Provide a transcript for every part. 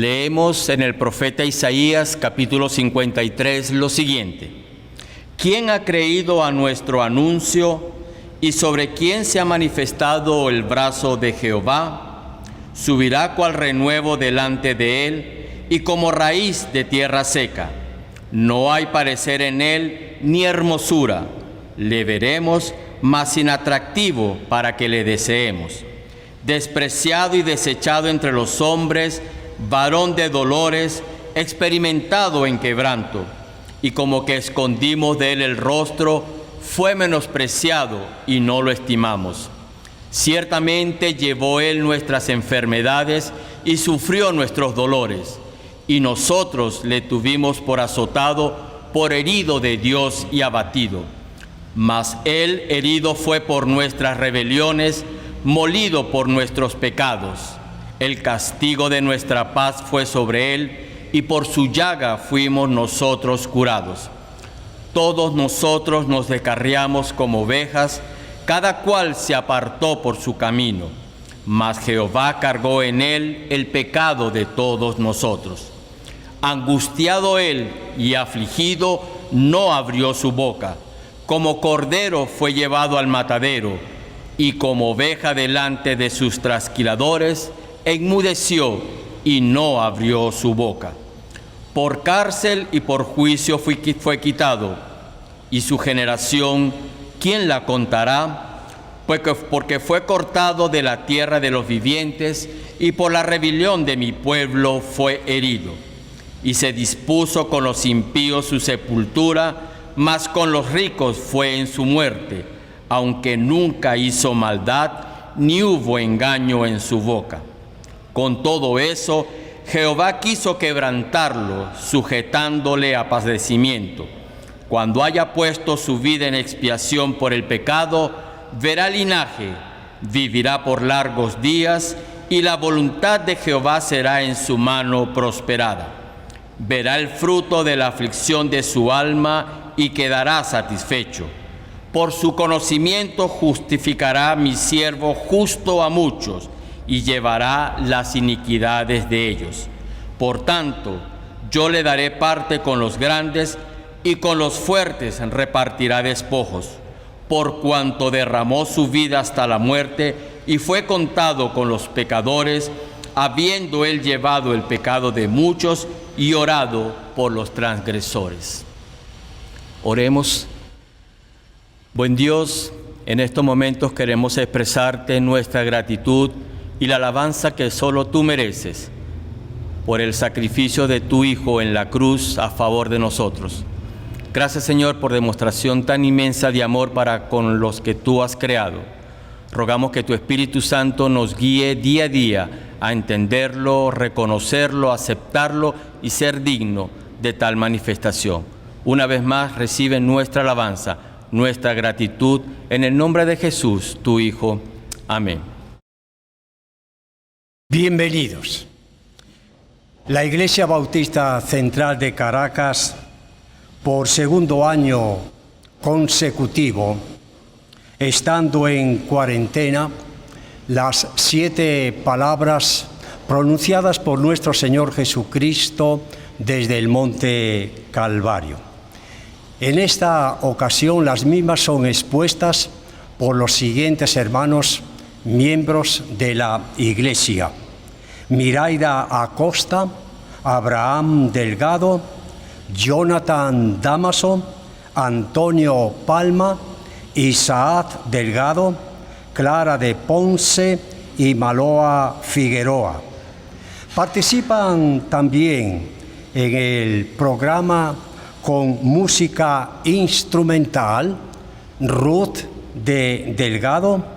Leemos en el profeta Isaías, capítulo 53, lo siguiente. ¿Quién ha creído a nuestro anuncio y sobre quién se ha manifestado el brazo de Jehová? Subirá cual renuevo delante de él y como raíz de tierra seca. No hay parecer en él ni hermosura. Le veremos, mas sin atractivo para que le deseemos. Despreciado y desechado entre los hombres, varón de dolores, experimentado en quebranto, y como que escondimos de él el rostro, fue menospreciado y no lo estimamos. Ciertamente llevó él nuestras enfermedades y sufrió nuestros dolores, y nosotros le tuvimos por azotado, por herido de Dios y abatido. Mas él herido fue por nuestras rebeliones, molido por nuestros pecados. El castigo de nuestra paz fue sobre él, y por su llaga fuimos nosotros curados. Todos nosotros nos descarriamos como ovejas, cada cual se apartó por su camino, mas Jehová cargó en él el pecado de todos nosotros. Angustiado él y afligido, no abrió su boca. Como cordero fue llevado al matadero, y como oveja delante de sus trasquiladores, enmudeció y no abrió su boca. Por cárcel y por juicio fue quitado, y su generación, ¿quién la contará? Porque fue cortado de la tierra de los vivientes, y por la rebelión de mi pueblo fue herido. Y se dispuso con los impíos su sepultura, mas con los ricos fue en su muerte, aunque nunca hizo maldad, ni hubo engaño en su boca. Con todo eso, Jehová quiso quebrantarlo, sujetándole a padecimiento. Cuando haya puesto su vida en expiación por el pecado, verá linaje, vivirá por largos días, y la voluntad de Jehová será en su mano prosperada. Verá el fruto de la aflicción de su alma y quedará satisfecho. Por su conocimiento justificará mi siervo justo a muchos, y llevará las iniquidades de ellos. Por tanto, yo le daré parte con los grandes, y con los fuertes repartirá despojos, por cuanto derramó su vida hasta la muerte, y fue contado con los pecadores, habiendo él llevado el pecado de muchos y orado por los transgresores. Oremos. Buen Dios, en estos momentos queremos expresarte nuestra gratitud y la alabanza que solo tú mereces por el sacrificio de tu Hijo en la cruz a favor de nosotros. Gracias, Señor, por demostración tan inmensa de amor para con los que tú has creado. Rogamos que tu Espíritu Santo nos guíe día a día a entenderlo, reconocerlo, aceptarlo y ser digno de tal manifestación. Una vez más, recibe nuestra alabanza, nuestra gratitud, en el nombre de Jesús, tu Hijo. Amén. Bienvenidos. La Iglesia Bautista Central de Caracas, por segundo año consecutivo, estando en cuarentena, las 7 palabras pronunciadas por nuestro Señor Jesucristo desde el Monte Calvario. En esta ocasión las mismas son expuestas por los siguientes hermanos miembros de la Iglesia: Miraida Acosta, Abraham Delgado, Jonathan Damaso, Antonio Palma, Isaac Delgado, Clara de Ponce y Maloa Figueroa. Participan también en el programa con música instrumental Ruth de Delgado,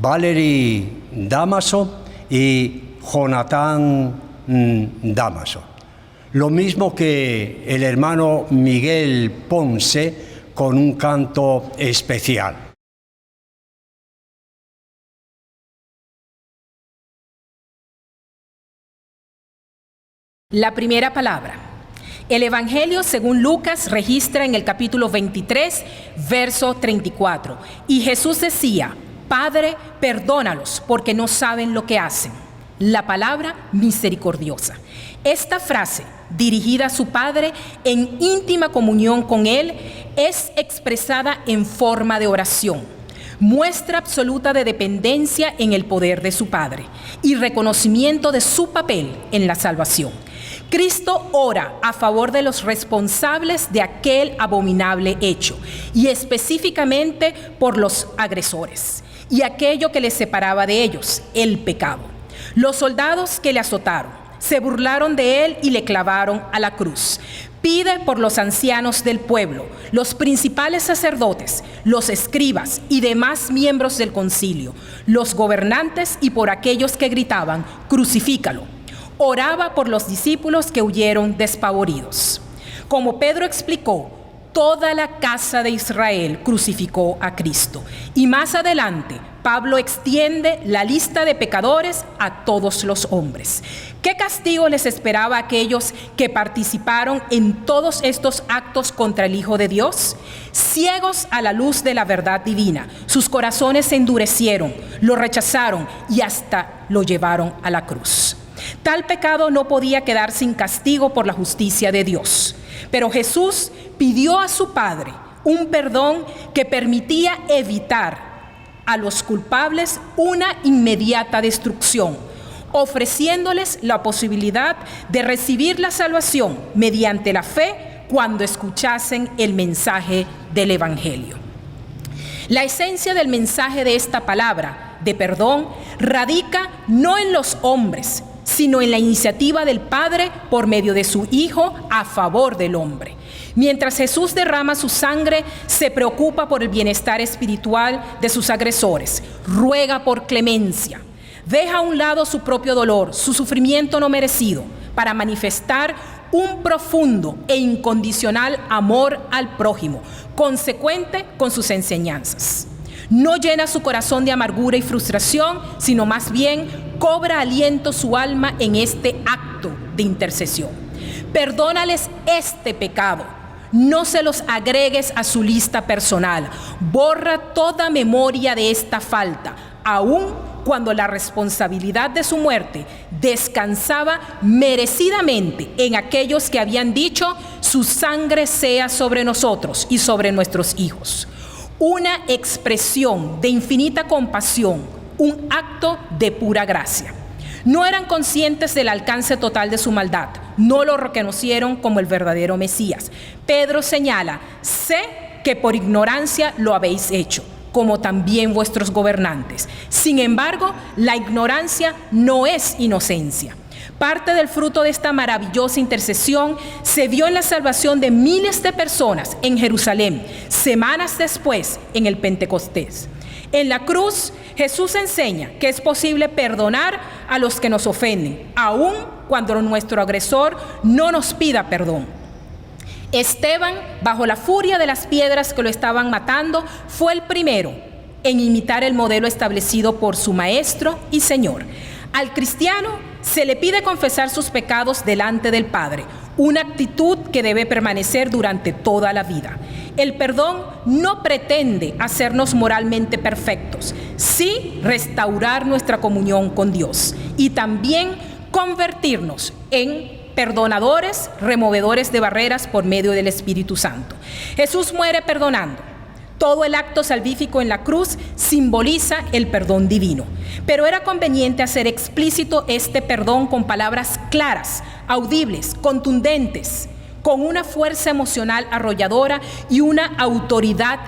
Valerie Damaso y Jonathan Damaso. Lo mismo que el hermano Miguel Ponce con un canto especial. La primera palabra. El Evangelio según Lucas registra en el capítulo 23, verso 34. Y Jesús decía: Padre, perdónalos, porque no saben lo que hacen. La palabra misericordiosa. Esta frase, dirigida a su Padre en íntima comunión con Él, es expresada en forma de oración. Muestra absoluta de dependencia en el poder de su Padre y reconocimiento de su papel en la salvación. Cristo ora a favor de los responsables de aquel abominable hecho y específicamente por los agresores y aquello que les separaba de ellos, el pecado. Los soldados que le azotaron se burlaron de él y le clavaron a la cruz. Pide por los ancianos del pueblo, los principales sacerdotes, los escribas y demás miembros del concilio, los gobernantes y por aquellos que gritaban, crucifícalo. Oraba por los discípulos que huyeron despavoridos. Como Pedro explicó, toda la casa de Israel crucificó a Cristo. Y más adelante, Pablo extiende la lista de pecadores a todos los hombres. ¿Qué castigo les esperaba a aquellos que participaron en todos estos actos contra el Hijo de Dios? Ciegos a la luz de la verdad divina, sus corazones se endurecieron, lo rechazaron y hasta lo llevaron a la cruz. Tal pecado no podía quedar sin castigo por la justicia de Dios. Pero Jesús pidió a su Padre un perdón que permitía evitar a los culpables una inmediata destrucción, ofreciéndoles la posibilidad de recibir la salvación mediante la fe cuando escuchasen el mensaje del Evangelio. La esencia del mensaje de esta palabra de perdón radica no en los hombres, sino en la iniciativa del Padre por medio de su Hijo a favor del hombre. Mientras Jesús derrama su sangre, se preocupa por el bienestar espiritual de sus agresores, ruega por clemencia, deja a un lado su propio dolor, su sufrimiento no merecido, para manifestar un profundo e incondicional amor al prójimo, consecuente con sus enseñanzas. No llena su corazón de amargura y frustración, sino más bien cobra aliento su alma en este acto de intercesión. Perdónales este pecado, no se los agregues a su lista personal, borra toda memoria de esta falta, aun cuando la responsabilidad de su muerte descansaba merecidamente en aquellos que habían dicho, su sangre sea sobre nosotros y sobre nuestros hijos. Una expresión de infinita compasión, un acto de pura gracia. No eran conscientes del alcance total de su maldad, no lo reconocieron como el verdadero Mesías. Pedro señala, sé que por ignorancia lo habéis hecho, como también vuestros gobernantes. Sin embargo, la ignorancia no es inocencia. Parte del fruto de esta maravillosa intercesión se vio en la salvación de miles de personas en Jerusalén, semanas después en el Pentecostés. En la cruz, Jesús enseña que es posible perdonar a los que nos ofenden, aun cuando nuestro agresor no nos pida perdón. Esteban, bajo la furia de las piedras que lo estaban matando, fue el primero en imitar el modelo establecido por su Maestro y Señor. Al cristiano se le pide confesar sus pecados delante del Padre, una actitud que debe permanecer durante toda la vida. El perdón no pretende hacernos moralmente perfectos, sí restaurar nuestra comunión con Dios y también convertirnos en perdonadores, removedores de barreras por medio del Espíritu Santo. Jesús muere perdonando. Todo el acto salvífico en la cruz simboliza el perdón divino. Pero era conveniente hacer explícito este perdón con palabras claras, audibles, contundentes, con una fuerza emocional arrolladora y una autoridad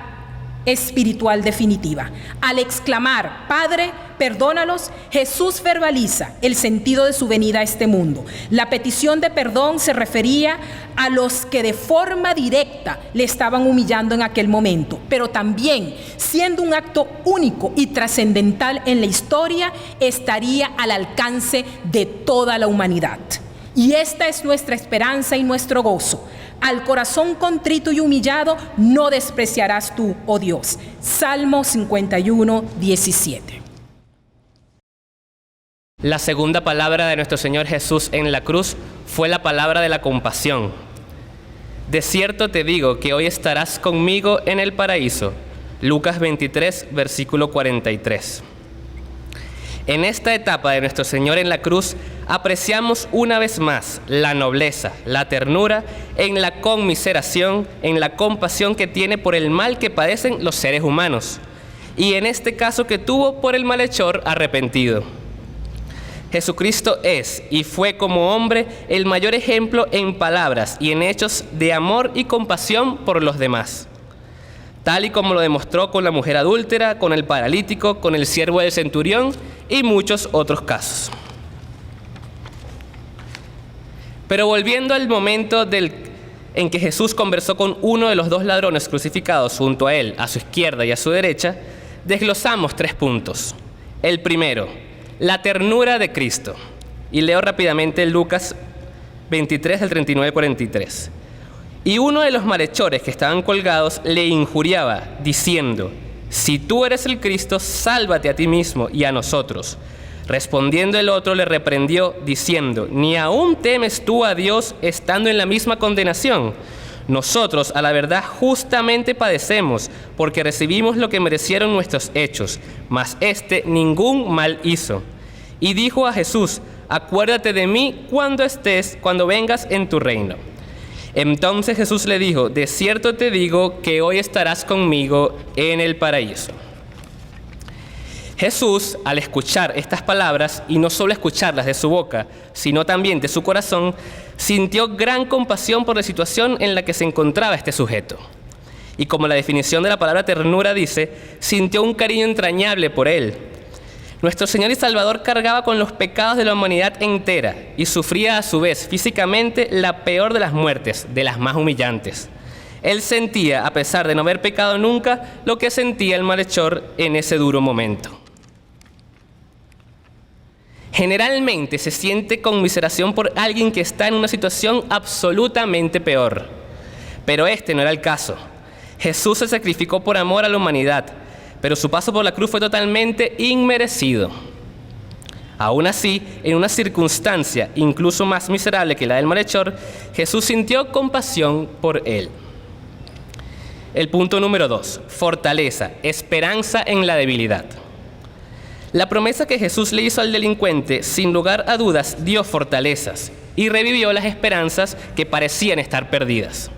espiritual definitiva. Al exclamar, Padre, perdónalos, Jesús verbaliza el sentido de su venida a este mundo. La petición de perdón se refería a los que de forma directa le estaban humillando en aquel momento, pero también, siendo un acto único y trascendental en la historia, estaría al alcance de toda la humanidad. Y esta es nuestra esperanza y nuestro gozo. Al corazón contrito y humillado no despreciarás tú, oh Dios. Salmo 51, 17. La segunda palabra de nuestro Señor Jesús en la cruz fue la palabra de la compasión. De cierto te digo que hoy estarás conmigo en el paraíso. Lucas 23, versículo 43. En esta etapa de nuestro Señor en la cruz, apreciamos una vez más la nobleza, la ternura, en la conmiseración, en la compasión que tiene por el mal que padecen los seres humanos, y en este caso que tuvo por el malhechor arrepentido. Jesucristo es y fue como hombre el mayor ejemplo en palabras y en hechos de amor y compasión por los demás, tal y como lo demostró con la mujer adúltera, con el paralítico, con el siervo del centurión y muchos otros casos. Pero volviendo al momento en que Jesús conversó con uno de los dos ladrones crucificados junto a él, a su izquierda y a su derecha, desglosamos 3 puntos. El primero, la ternura de Cristo. Y leo rápidamente Lucas 23, del 39 al 43. Y uno de los malhechores que estaban colgados le injuriaba, diciendo: si tú eres el Cristo, sálvate a ti mismo y a nosotros. Respondiendo el otro le reprendió, diciendo: ¿ni aún temes tú a Dios estando en la misma condenación? Nosotros, a la verdad, justamente padecemos, porque recibimos lo que merecieron nuestros hechos, mas éste ningún mal hizo. Y dijo a Jesús: acuérdate de mí cuando vengas en tu reino. Entonces Jesús le dijo: de cierto te digo que hoy estarás conmigo en el paraíso. Jesús, al escuchar estas palabras, y no solo escucharlas de su boca, sino también de su corazón, sintió gran compasión por la situación en la que se encontraba este sujeto. Y como la definición de la palabra ternura dice, sintió un cariño entrañable por él. Nuestro Señor y Salvador cargaba con los pecados de la humanidad entera y sufría a su vez físicamente la peor de las muertes, de las más humillantes. Él sentía, a pesar de no haber pecado nunca, lo que sentía el malhechor en ese duro momento. Generalmente se siente conmiseración por alguien que está en una situación absolutamente peor. Pero este no era el caso. Jesús se sacrificó por amor a la humanidad, pero su paso por la cruz fue totalmente inmerecido. Aún así, en una circunstancia incluso más miserable que la del malhechor, Jesús sintió compasión por él. El punto número 2, fortaleza, esperanza en la debilidad. La promesa que Jesús le hizo al delincuente, sin lugar a dudas, dio fortalezas y revivió las esperanzas que parecían estar perdidas.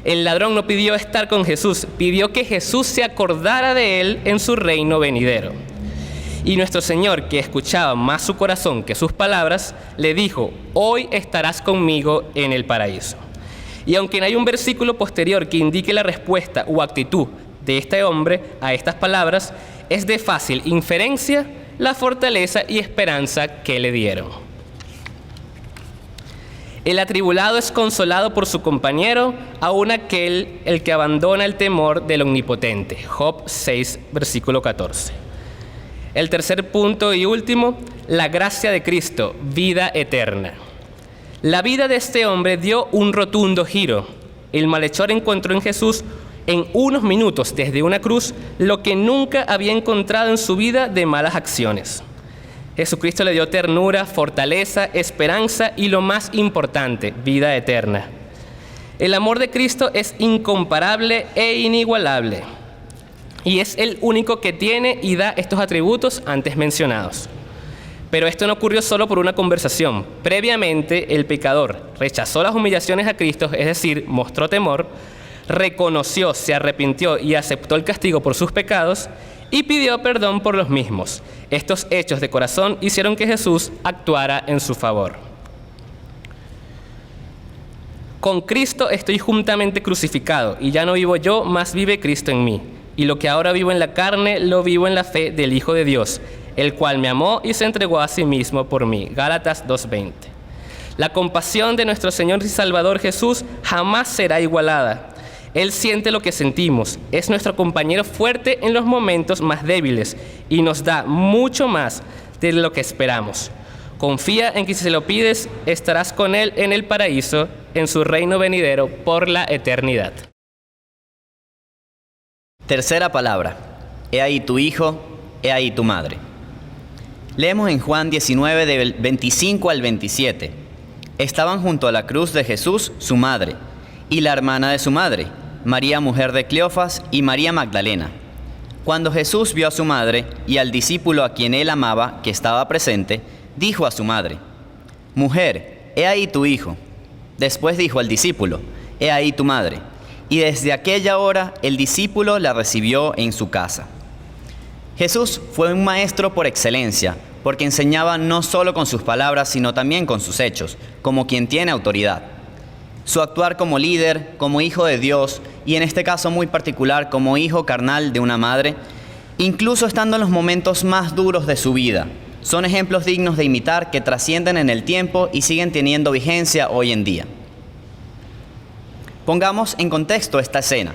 El ladrón no pidió estar con Jesús, pidió que Jesús se acordara de él en su reino venidero. Y nuestro Señor, que escuchaba más su corazón que sus palabras, le dijo: hoy estarás conmigo en el paraíso. Y aunque no hay un versículo posterior que indique la respuesta o actitud de este hombre a estas palabras, es de fácil inferencia la fortaleza y esperanza que le dieron. El atribulado es consolado por su compañero, aun aquel el que abandona el temor del Omnipotente. Job 6, versículo 14. El tercer punto y último, la gracia de Cristo, vida eterna. La vida de este hombre dio un rotundo giro. El malhechor encontró en Jesús en unos minutos desde una cruz lo que nunca había encontrado en su vida de malas acciones. Jesucristo le dio ternura, fortaleza, esperanza y lo más importante, vida eterna. El amor de Cristo es incomparable e inigualable y es el único que tiene y da estos atributos antes mencionados. Pero esto no ocurrió solo por una conversación. Previamente, el pecador rechazó las humillaciones a Cristo, es decir, mostró temor, reconoció, se arrepintió y aceptó el castigo por sus pecados y pidió perdón por los mismos. Estos hechos de corazón hicieron que Jesús actuara en su favor. Con Cristo estoy juntamente crucificado, y ya no vivo yo, mas vive Cristo en mí. Y lo que ahora vivo en la carne, lo vivo en la fe del Hijo de Dios, el cual me amó y se entregó a sí mismo por mí. Gálatas 2:20. La compasión de nuestro Señor y Salvador Jesús jamás será igualada. Él siente lo que sentimos, es nuestro compañero fuerte en los momentos más débiles y nos da mucho más de lo que esperamos. Confía en que si se lo pides, estarás con Él en el paraíso, en su reino venidero por la eternidad. Tercera palabra. He ahí tu hijo, he ahí tu madre. Leemos en Juan 19, del 25 al 27. Estaban junto a la cruz de Jesús su madre y la hermana de su madre, María, mujer de Cleofas, y María Magdalena. Cuando Jesús vio a su madre y al discípulo a quien él amaba, que estaba presente, dijo a su madre: «Mujer, he ahí tu hijo». Después dijo al discípulo: «He ahí tu madre». Y desde aquella hora el discípulo la recibió en su casa. Jesús fue un maestro por excelencia, porque enseñaba no solo con sus palabras, sino también con sus hechos, como quien tiene autoridad. Su actuar como líder, como hijo de Dios, y en este caso muy particular como hijo carnal de una madre, incluso estando en los momentos más duros de su vida, son ejemplos dignos de imitar que trascienden en el tiempo y siguen teniendo vigencia hoy en día. Pongamos en contexto esta escena.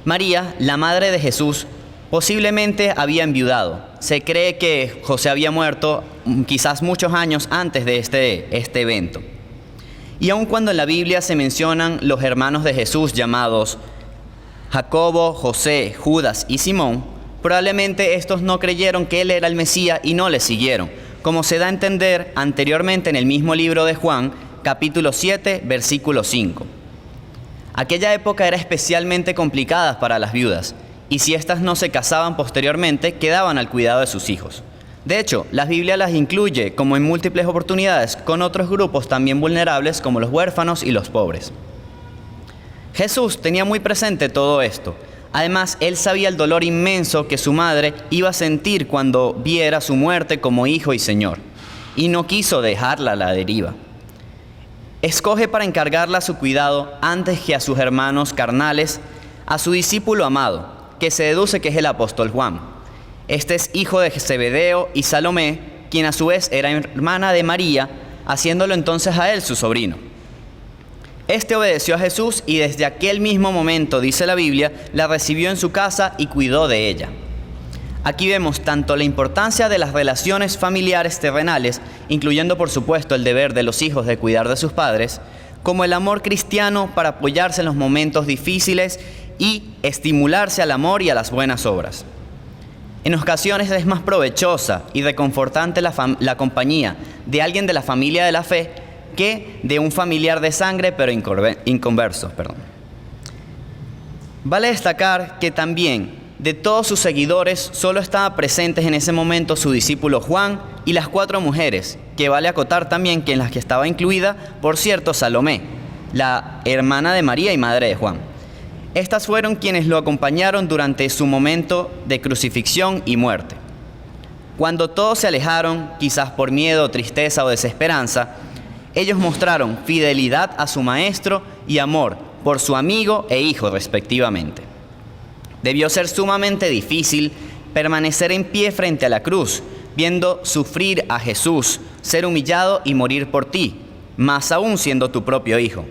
María, la madre de Jesús, posiblemente había enviudado. Se cree que José había muerto quizás muchos años antes de este evento. Y aun cuando en la Biblia se mencionan los hermanos de Jesús llamados Jacobo, José, Judas y Simón, probablemente estos no creyeron que él era el Mesías y no le siguieron, como se da a entender anteriormente en el mismo libro de Juan, capítulo 7, versículo 5. Aquella época era especialmente complicada para las viudas, y si éstas no se casaban posteriormente, quedaban al cuidado de sus hijos. De hecho, la Biblia las incluye, como en múltiples oportunidades, con otros grupos también vulnerables como los huérfanos y los pobres. Jesús tenía muy presente todo esto. Además, él sabía el dolor inmenso que su madre iba a sentir cuando viera su muerte como hijo y Señor, y no quiso dejarla a la deriva. Escoge para encargarla a su cuidado antes que a sus hermanos carnales, a su discípulo amado, que se deduce que es el apóstol Juan. Este es hijo de Zebedeo y Salomé, quien a su vez era hermana de María, haciéndolo entonces a él su sobrino. Este obedeció a Jesús y desde aquel mismo momento, dice la Biblia, la recibió en su casa y cuidó de ella. Aquí vemos tanto la importancia de las relaciones familiares terrenales, incluyendo por supuesto el deber de los hijos de cuidar de sus padres, como el amor cristiano para apoyarse en los momentos difíciles y estimularse al amor y a las buenas obras. En ocasiones es más provechosa y reconfortante la compañía de alguien de la familia de la fe que de un familiar de sangre pero inconverso. Vale destacar que también de todos sus seguidores solo estaban presentes en ese momento su discípulo Juan y las 4 mujeres, que vale acotar también que en las que estaba incluida, por cierto, Salomé, la hermana de María y madre de Juan. Estas fueron quienes lo acompañaron durante su momento de crucifixión y muerte. Cuando todos se alejaron, quizás por miedo, tristeza o desesperanza, ellos mostraron fidelidad a su maestro y amor por su amigo e hijo respectivamente. Debió ser sumamente difícil permanecer en pie frente a la cruz, viendo sufrir a Jesús, ser humillado y morir por ti, más aún siendo tu propio hijo.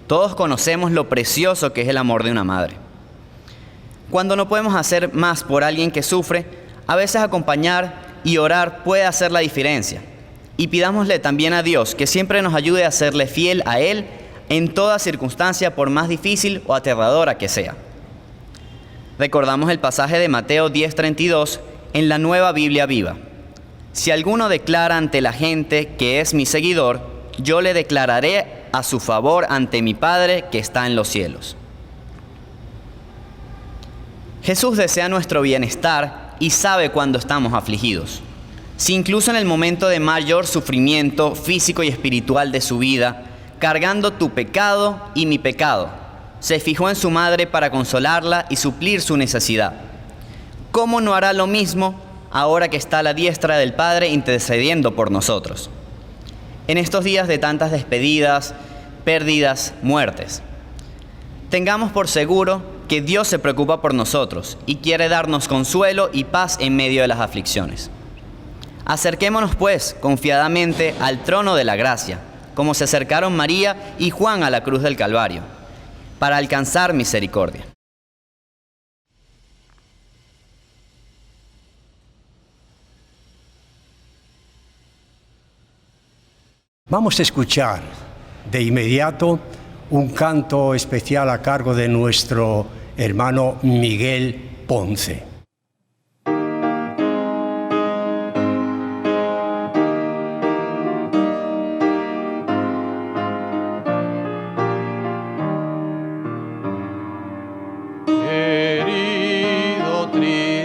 Todos conocemos lo precioso que es el amor de una madre. Cuando no podemos hacer más por alguien que sufre, a veces acompañar y orar puede hacer la diferencia. Y pidámosle también a Dios que siempre nos ayude a serle fiel a Él en toda circunstancia, por más difícil o aterradora que sea. Recordamos el pasaje de Mateo 10:32 en la Nueva Biblia Viva. Si alguno declara ante la gente que es mi seguidor, yo le declararé a su favor ante mi Padre que está en los cielos. Jesús desea nuestro bienestar y sabe cuando estamos afligidos. Si incluso en el momento de mayor sufrimiento físico y espiritual de su vida, cargando tu pecado y mi pecado, se fijó en su madre para consolarla y suplir su necesidad, ¿cómo no hará lo mismo ahora que está a la diestra del Padre intercediendo por nosotros? En estos días de tantas despedidas, pérdidas, muertes, tengamos por seguro que Dios se preocupa por nosotros y quiere darnos consuelo y paz en medio de las aflicciones. Acerquémonos pues confiadamente al trono de la gracia, como se acercaron María y Juan a la cruz del Calvario, para alcanzar misericordia. Vamos a escuchar de inmediato un canto especial a cargo de nuestro hermano Miguel Ponce. Herido, triste,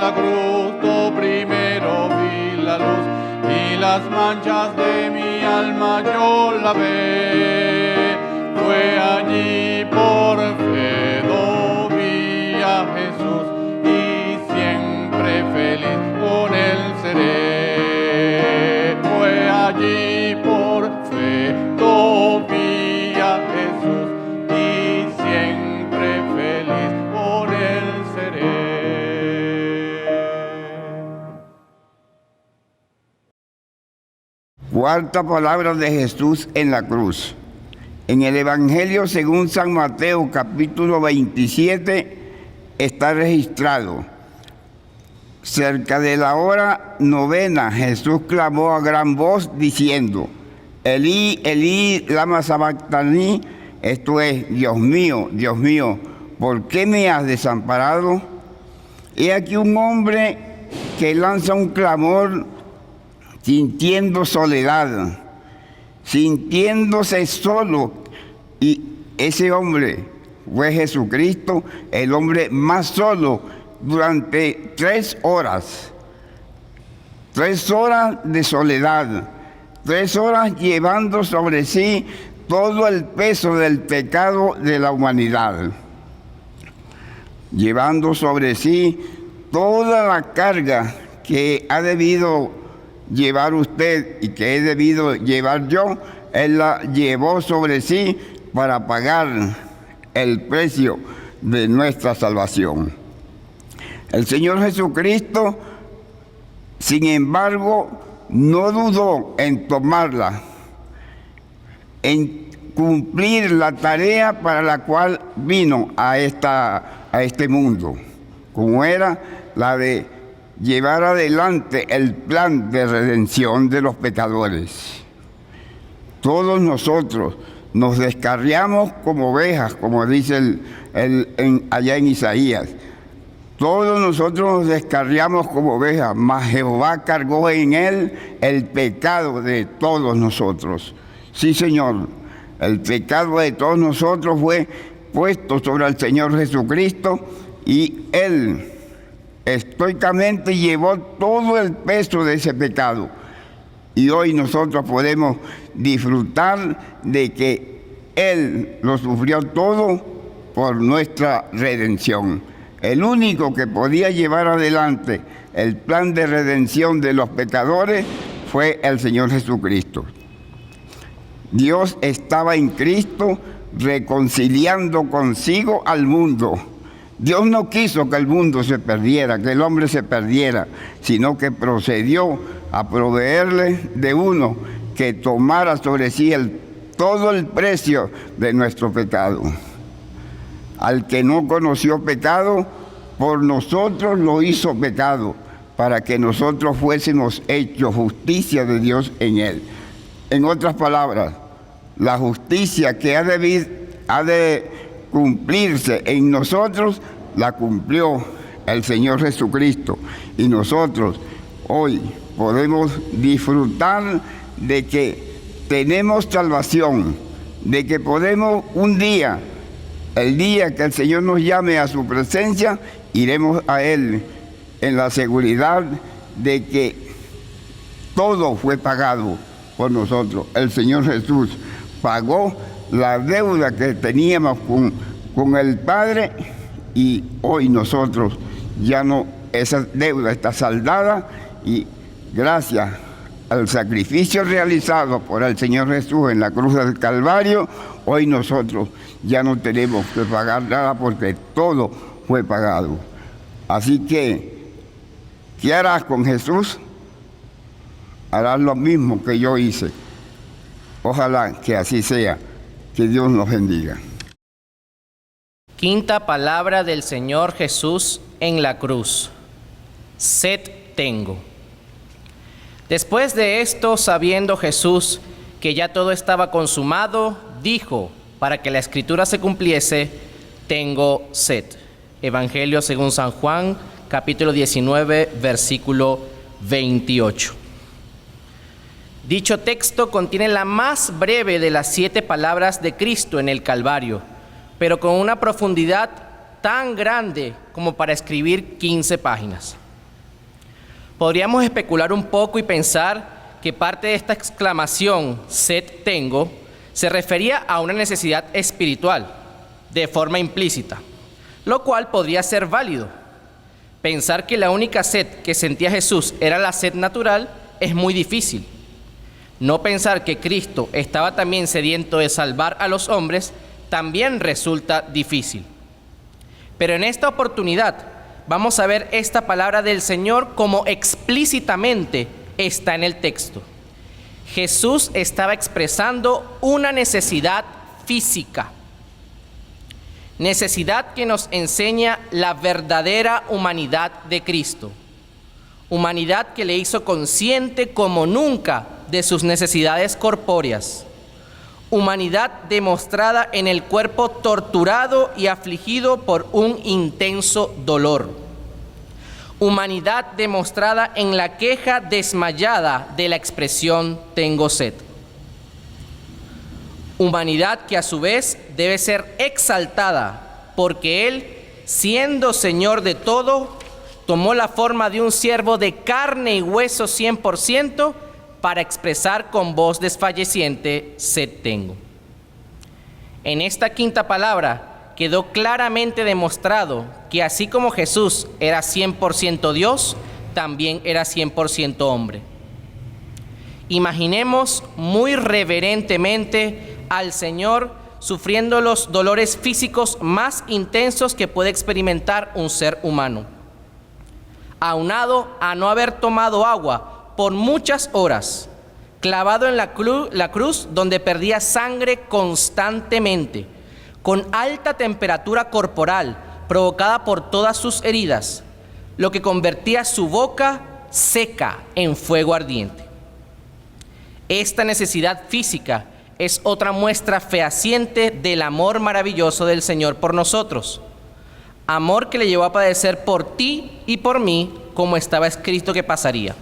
la cruz, yo primero vi la luz, y las manchas de mi alma yo lavé. Fue allí por fe, yo vi a Jesús, y siempre feliz con él seré. Fue allí por fe, yo vi a Jesús, y siempre feliz con él seré. Cuarta palabra de Jesús en la cruz. En el Evangelio según San Mateo, capítulo 27, está registrado: cerca de la hora novena, Jesús clamó a gran voz diciendo: Elí, Elí, lama sabactani, esto es, Dios mío, ¿por qué me has desamparado? He aquí un hombre que lanza un clamor sintiendo soledad, sintiéndose solo, y ese hombre fue Jesucristo, el hombre más solo durante 3 horas. 3 horas de soledad, 3 horas llevando sobre sí todo el peso del pecado de la humanidad, llevando sobre sí toda la carga que ha debido llevar usted y que he debido llevar yo. Él la llevó sobre sí para pagar el precio de nuestra salvación. El Señor Jesucristo, sin embargo, no dudó en tomarla, en cumplir la tarea para la cual vino a este mundo, como era la de llevar adelante el plan de redención de los pecadores. Todos nosotros nos descarriamos como ovejas, como dice allá en Isaías. Todos nosotros nos descarriamos como ovejas, mas Jehová cargó en él el pecado de todos nosotros. Sí, Señor, el pecado de todos nosotros fue puesto sobre el Señor Jesucristo, y él estoicamente llevó todo el peso de ese pecado. Y hoy nosotros podemos disfrutar de que él lo sufrió todo por nuestra redención. El único que podía llevar adelante el plan de redención de los pecadores fue el Señor Jesucristo. Dios estaba en Cristo reconciliando consigo al mundo. Dios no quiso que el mundo se perdiera, que el hombre se perdiera, sino que procedió a proveerle de uno que tomara sobre sí todo el precio de nuestro pecado. Al que no conoció pecado, por nosotros lo hizo pecado, para que nosotros fuésemos hechos justicia de Dios en él. En otras palabras, la justicia que ha de cumplirse en nosotros, la cumplió el Señor Jesucristo. Y nosotros hoy podemos disfrutar de que tenemos salvación, de que podemos un día, el día que el Señor nos llame a su presencia, iremos a Él en la seguridad de que todo fue pagado por nosotros. El Señor Jesús pagó la deuda que teníamos con el Padre, y hoy nosotros ya no, esa deuda está saldada, y gracias al sacrificio realizado por el Señor Jesús en la cruz del Calvario, hoy nosotros ya no tenemos que pagar nada porque todo fue pagado. Así que, ¿qué harás con Jesús? Harás lo mismo que yo hice. Ojalá que así sea. Que Dios nos bendiga. Quinta palabra del Señor Jesús en la cruz. Sed tengo. Después de esto, sabiendo Jesús que ya todo estaba consumado, dijo, para que la Escritura se cumpliese: tengo sed. Evangelio según San Juan, capítulo 19, versículo 28. Dicho texto contiene la más breve de las 7 palabras de Cristo en el Calvario, pero con una profundidad tan grande como para escribir 15 páginas. Podríamos especular un poco y pensar que parte de esta exclamación, sed tengo, se refería a una necesidad espiritual, de forma implícita, lo cual podría ser válido. Pensar que la única sed que sentía Jesús era la sed natural es muy difícil. No pensar que Cristo estaba también sediento de salvar a los hombres también resulta difícil. Pero en esta oportunidad vamos a ver esta palabra del Señor como explícitamente está en el texto. Jesús estaba expresando una necesidad física. Necesidad que nos enseña la verdadera humanidad de Cristo. Humanidad que le hizo consciente como nunca de sus necesidades corpóreas. Humanidad demostrada en el cuerpo torturado y afligido por un intenso dolor. Humanidad demostrada en la queja desmayada de la expresión tengo sed. Humanidad que a su vez debe ser exaltada porque Él, siendo Señor de todo, tomó la forma de un siervo de carne y hueso 100% para expresar con voz desfalleciente, sed tengo. En esta quinta palabra quedó claramente demostrado que así como Jesús era 100% Dios, también era 100% hombre. Imaginemos muy reverentemente al Señor sufriendo los dolores físicos más intensos que puede experimentar un ser humano, aunado a no haber tomado agua por muchas horas, clavado en la cruz donde perdía sangre constantemente, con alta temperatura corporal provocada por todas sus heridas, lo que convertía su boca seca en fuego ardiente. Esta necesidad física es otra muestra fehaciente del amor maravilloso del Señor por nosotros. Amor que le llevó a padecer por ti y por mí, como estaba escrito que pasaría.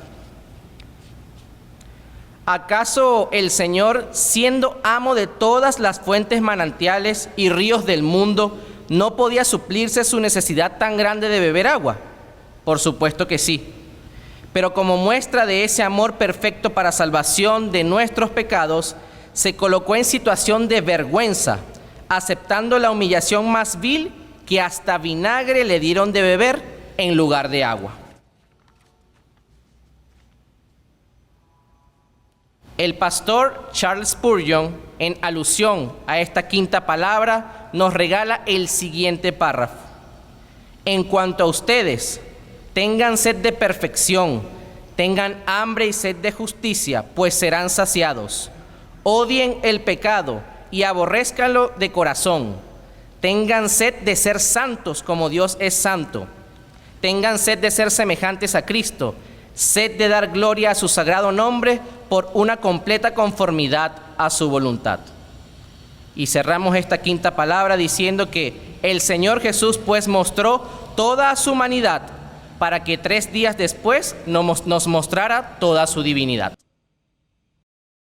¿Acaso el Señor, siendo amo de todas las fuentes manantiales y ríos del mundo, no podía suplirse su necesidad tan grande de beber agua? Por supuesto que sí. Pero como muestra de ese amor perfecto para salvación de nuestros pecados, se colocó en situación de vergüenza, aceptando la humillación más vil que hasta vinagre le dieron de beber en lugar de agua. El pastor Charles Spurgeon, en alusión a esta quinta palabra, nos regala el siguiente párrafo. En cuanto a ustedes, tengan sed de perfección, tengan hambre y sed de justicia, pues serán saciados. Odien el pecado y aborrézcanlo de corazón. Tengan sed de ser santos como Dios es santo. Tengan sed de ser semejantes a Cristo. Sed de dar gloria a su sagrado nombre por una completa conformidad a su voluntad. Y cerramos esta quinta palabra diciendo que el Señor Jesús pues mostró toda su humanidad para que 3 días después nos mostrara toda su divinidad.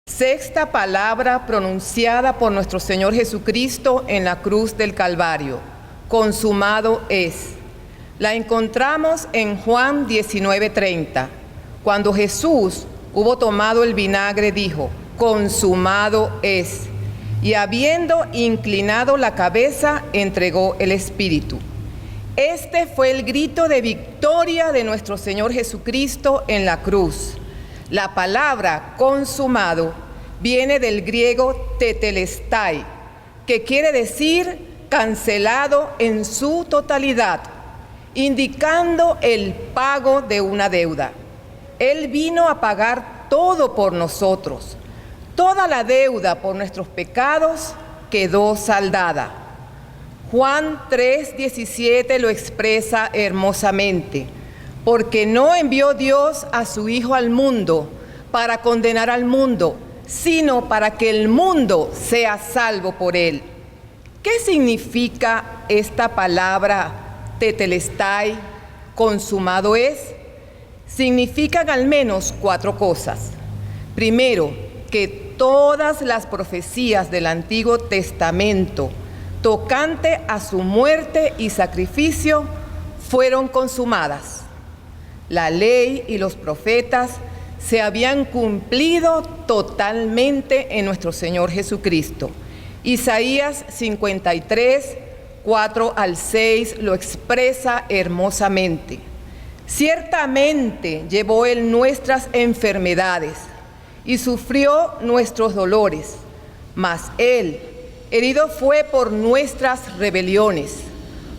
Sexta palabra pronunciada por nuestro Señor Jesucristo en la cruz del Calvario. Consumado es. La encontramos en Juan 19:30. Cuando Jesús hubo tomado el vinagre, dijo, consumado es. Y habiendo inclinado la cabeza, entregó el Espíritu. Este fue el grito de victoria de nuestro Señor Jesucristo en la cruz. La palabra consumado viene del griego tetelestai, que quiere decir cancelado en su totalidad, indicando el pago de una deuda. Él vino a pagar todo por nosotros. Toda la deuda por nuestros pecados quedó saldada. Juan 3:17 lo expresa hermosamente. Porque no envió Dios a su Hijo al mundo para condenar al mundo, sino para que el mundo sea salvo por él. ¿Qué significa esta palabra tetelestai, consumado es? Significan al menos 4 cosas. Primero, que todas las profecías del Antiguo Testamento tocante a su muerte y sacrificio fueron consumadas. La ley y los profetas se habían cumplido totalmente en nuestro Señor Jesucristo. Isaías 53, 4 al 6 lo expresa hermosamente. Ciertamente llevó Él nuestras enfermedades y sufrió nuestros dolores, mas Él herido fue por nuestras rebeliones,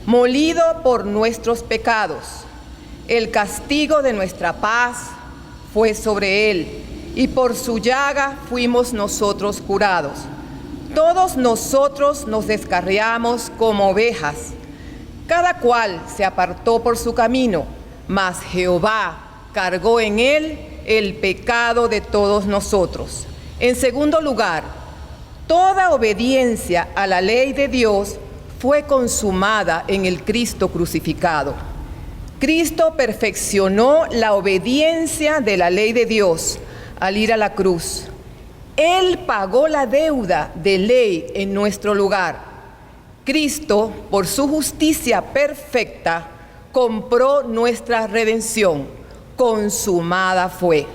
molido por nuestros pecados. El castigo de nuestra paz fue sobre Él, y por su llaga fuimos nosotros curados. Todos nosotros nos descarriamos como ovejas, cada cual se apartó por su camino, mas Jehová cargó en Él el pecado de todos nosotros. En segundo lugar, toda obediencia a la ley de Dios fue consumada en el Cristo crucificado. Cristo perfeccionó la obediencia de la ley de Dios al ir a la cruz. Él pagó la deuda de ley en nuestro lugar. Cristo, por su justicia perfecta, compró nuestra redención. Consumada fue.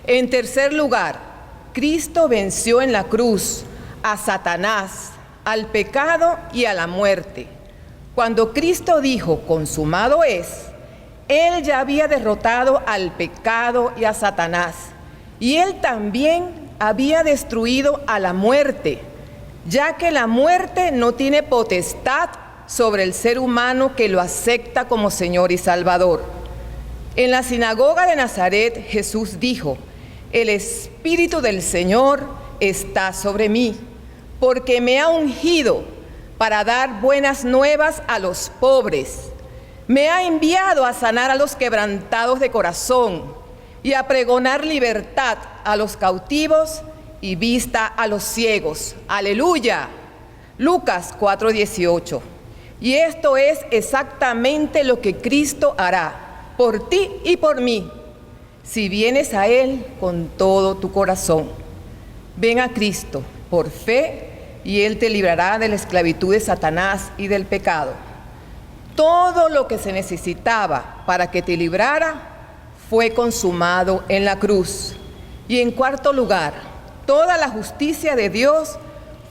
En tercer lugar, Cristo venció en la cruz a Satanás, al pecado y a la muerte. Cuando Cristo dijo, consumado es, Él ya había derrotado al pecado y a Satanás, y Él también había destruido a la muerte, ya que la muerte no tiene potestad sobre el ser humano que lo acepta como Señor y Salvador. En la sinagoga de Nazaret, Jesús dijo, el Espíritu del Señor está sobre mí, porque me ha ungido para dar buenas nuevas a los pobres. Me ha enviado a sanar a los quebrantados de corazón y a pregonar libertad a los cautivos y vista a los ciegos. ¡Aleluya! Lucas 4:18. Y esto es exactamente lo que Cristo hará por ti y por mí, si vienes a Él con todo tu corazón. Ven a Cristo por fe y Él te librará de la esclavitud de Satanás y del pecado. Todo lo que se necesitaba para que te librara fue consumado en la cruz. Y en cuarto lugar, toda la justicia de Dios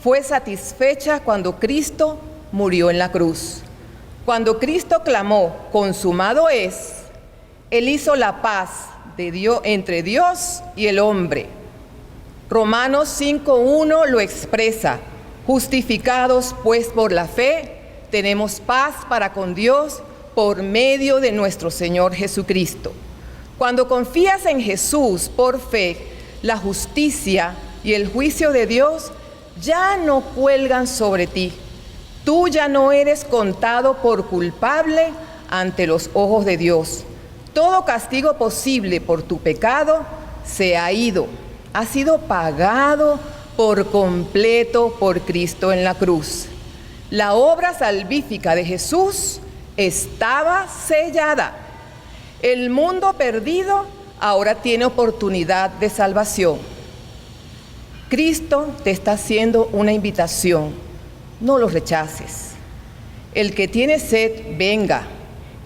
fue satisfecha cuando Cristo murió en la cruz. Cuando Cristo clamó, consumado es, Él hizo la paz de Dios, entre Dios y el hombre. Romanos 5:1 lo expresa, justificados pues por la fe, tenemos paz para con Dios por medio de nuestro Señor Jesucristo. Cuando confías en Jesús por fe, la justicia y el juicio de Dios ya no cuelgan sobre ti. Tú ya no eres contado por culpable ante los ojos de Dios. Todo castigo posible por tu pecado se ha ido. Ha sido pagado por completo por Cristo en la cruz. La obra salvífica de Jesús estaba sellada. El mundo perdido ahora tiene oportunidad de salvación. Cristo te está haciendo una invitación. No lo rechaces. El que tiene sed, venga.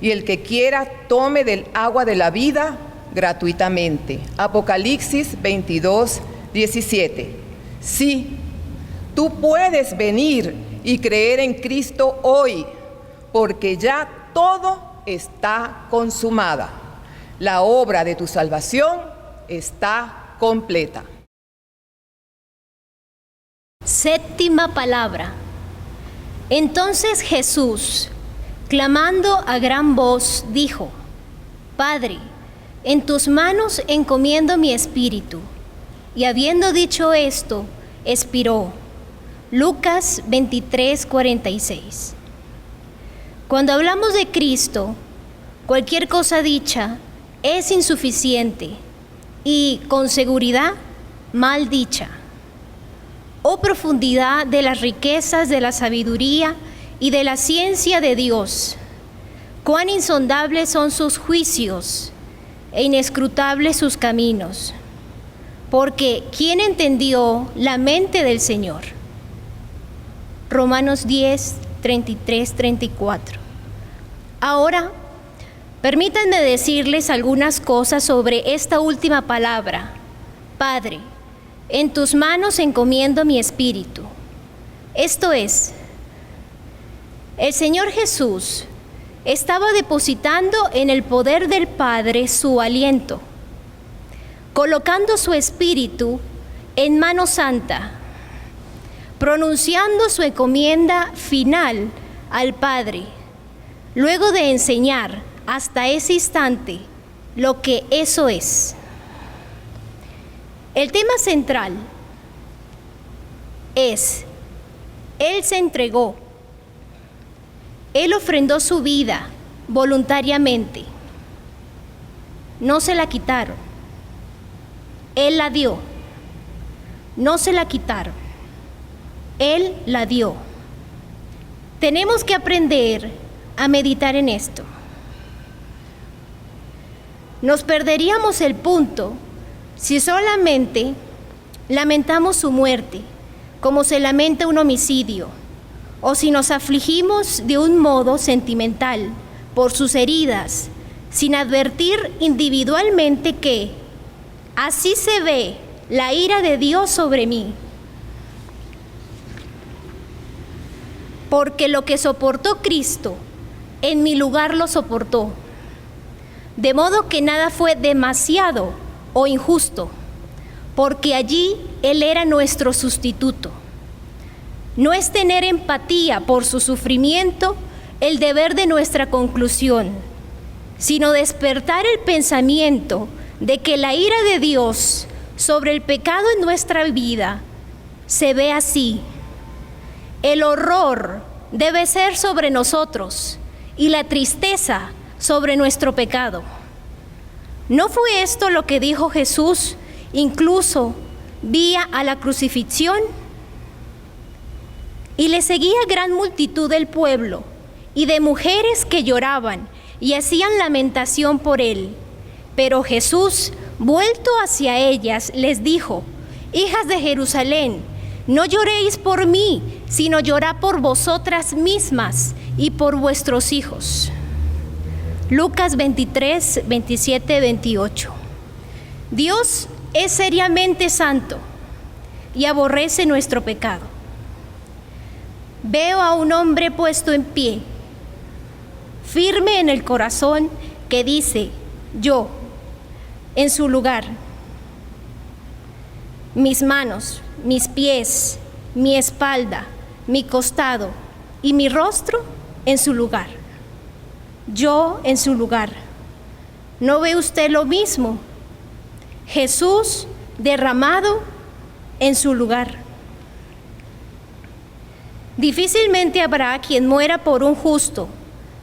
Y el que quiera, tome del agua de la vida gratuitamente. Apocalipsis 22:17. Sí, tú puedes venir y creer en Cristo hoy, porque ya todo está consumada. La obra de tu salvación está completa. Séptima palabra. Entonces Jesús, clamando a gran voz, dijo: Padre, en tus manos encomiendo mi espíritu. Y habiendo dicho esto, expiró. Lucas 23:46. Cuando hablamos de Cristo, cualquier cosa dicha es insuficiente y, con seguridad, mal dicha. Oh profundidad de las riquezas de la sabiduría y de la ciencia de Dios, cuán insondables son sus juicios e inescrutables sus caminos. Porque ¿quién entendió la mente del Señor? Romanos 10:33-34. Ahora, Permítanme decirles algunas cosas sobre esta última palabra. Padre, en tus manos encomiendo mi espíritu. Esto es, el Señor Jesús estaba depositando en el poder del Padre su aliento, colocando su espíritu en mano santa, pronunciando su encomienda final al Padre, luego de enseñar hasta ese instante lo que eso es. El tema central es, Él se entregó, Él ofrendó su vida voluntariamente, no se la quitaron, Él la dio, no se la quitaron, Él la dio. Tenemos que aprender a meditar en esto. Nos perderíamos el punto si solamente lamentamos su muerte, como se lamenta un homicidio, o si nos afligimos de un modo sentimental por sus heridas, sin advertir individualmente que así se ve la ira de Dios sobre mí. Porque lo que soportó Cristo, en mi lugar lo soportó. De modo que nada fue demasiado o injusto, porque allí Él era nuestro sustituto. No es tener empatía por su sufrimiento el deber de nuestra conclusión, sino despertar el pensamiento de que la ira de Dios sobre el pecado en nuestra vida se ve así. El horror debe ser sobre nosotros y la tristeza sobre nuestro pecado. ¿No fue esto lo que dijo Jesús incluso vía a la crucifixión? Y le seguía gran multitud del pueblo y de mujeres que lloraban y hacían lamentación por él. Pero Jesús, vuelto hacia ellas, les dijo: hijas de Jerusalén, no lloréis por mí, sino llorad por vosotras mismas y por vuestros hijos. Lucas 23, 27, 28. Dios es seriamente santo y aborrece nuestro pecado. Veo a un hombre puesto en pie, firme en el corazón, que dice: yo, en su lugar, mis manos, mis pies, mi espalda, mi costado y mi rostro en su lugar. Yo en su lugar. ¿No ve usted lo mismo? Jesús derramado en su lugar. Difícilmente habrá quien muera por un justo,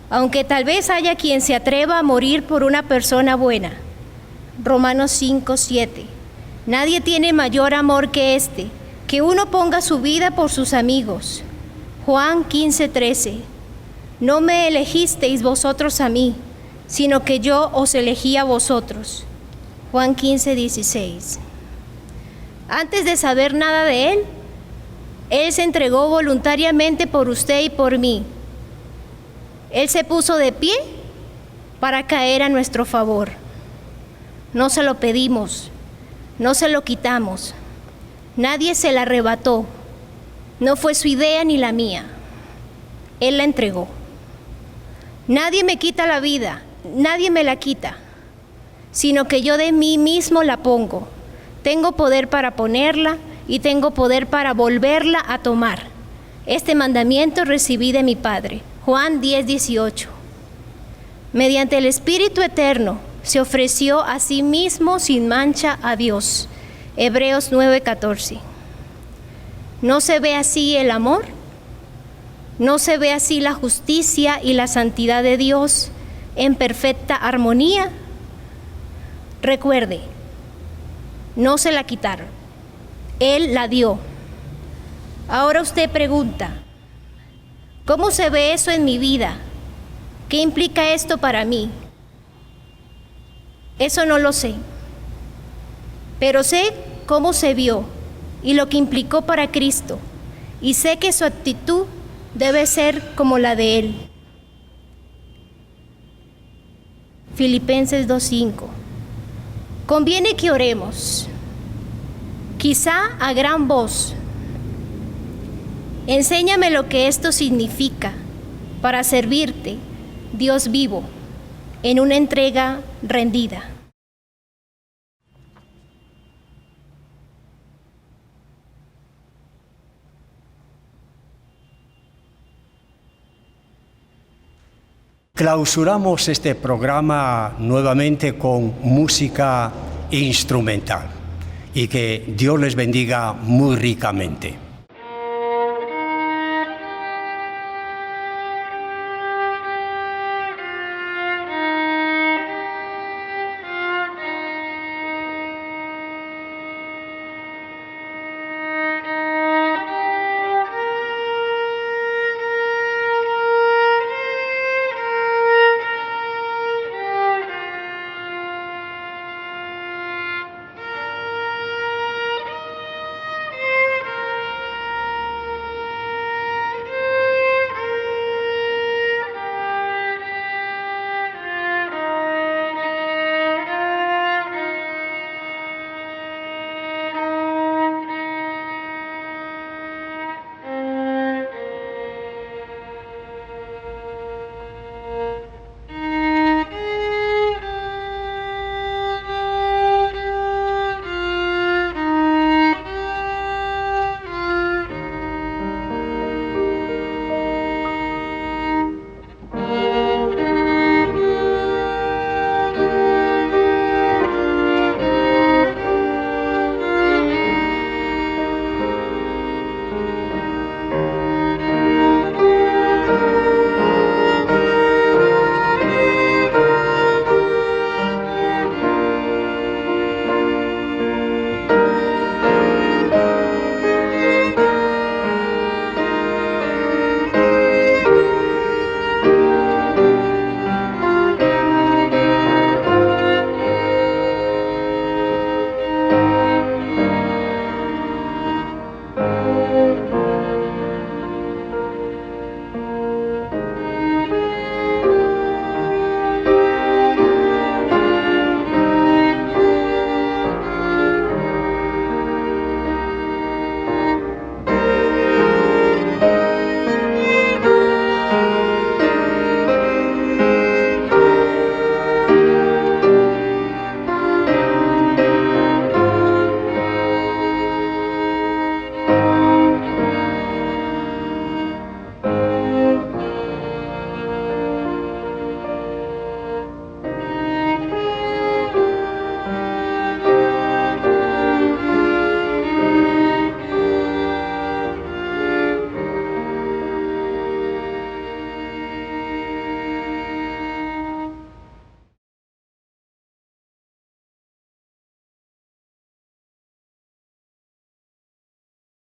aunque tal vez haya quien se atreva a morir por una persona buena. Romanos 5, 7. Nadie tiene mayor amor que este, que uno ponga su vida por sus amigos. Juan 15, 13. No me elegisteis vosotros a mí, sino que yo os elegí a vosotros. Juan 15, 16. Antes de saber nada de Él, Él se entregó voluntariamente por usted y por mí. Él se puso de pie para caer a nuestro favor. No se lo pedimos, no se lo quitamos, nadie se la arrebató, no fue su idea ni la mía. Él la entregó. Nadie me quita la vida, nadie me la quita, sino que yo de mí mismo la pongo. Tengo poder para ponerla y tengo poder para volverla a tomar. Este mandamiento recibí de mi Padre. Juan 10, 18. Mediante el Espíritu Eterno se ofreció a sí mismo sin mancha a Dios. Hebreos 9, 14. ¿No se ve así el amor? ¿No se ve así la justicia y la santidad de Dios en perfecta armonía? Recuerde, no se la quitaron, Él la dio. Ahora usted pregunta: ¿cómo se ve eso en mi vida? ¿Qué implica esto para mí? Eso no lo sé, pero sé cómo se vio y lo que implicó para Cristo, y sé que su actitud debe ser como la de Él. Filipenses 2:5. Conviene que oremos, quizá a gran voz. Enséñame lo que esto significa para servirte, Dios vivo, en una entrega rendida. Clausuramos este programa nuevamente con música instrumental y que Dios les bendiga muy ricamente.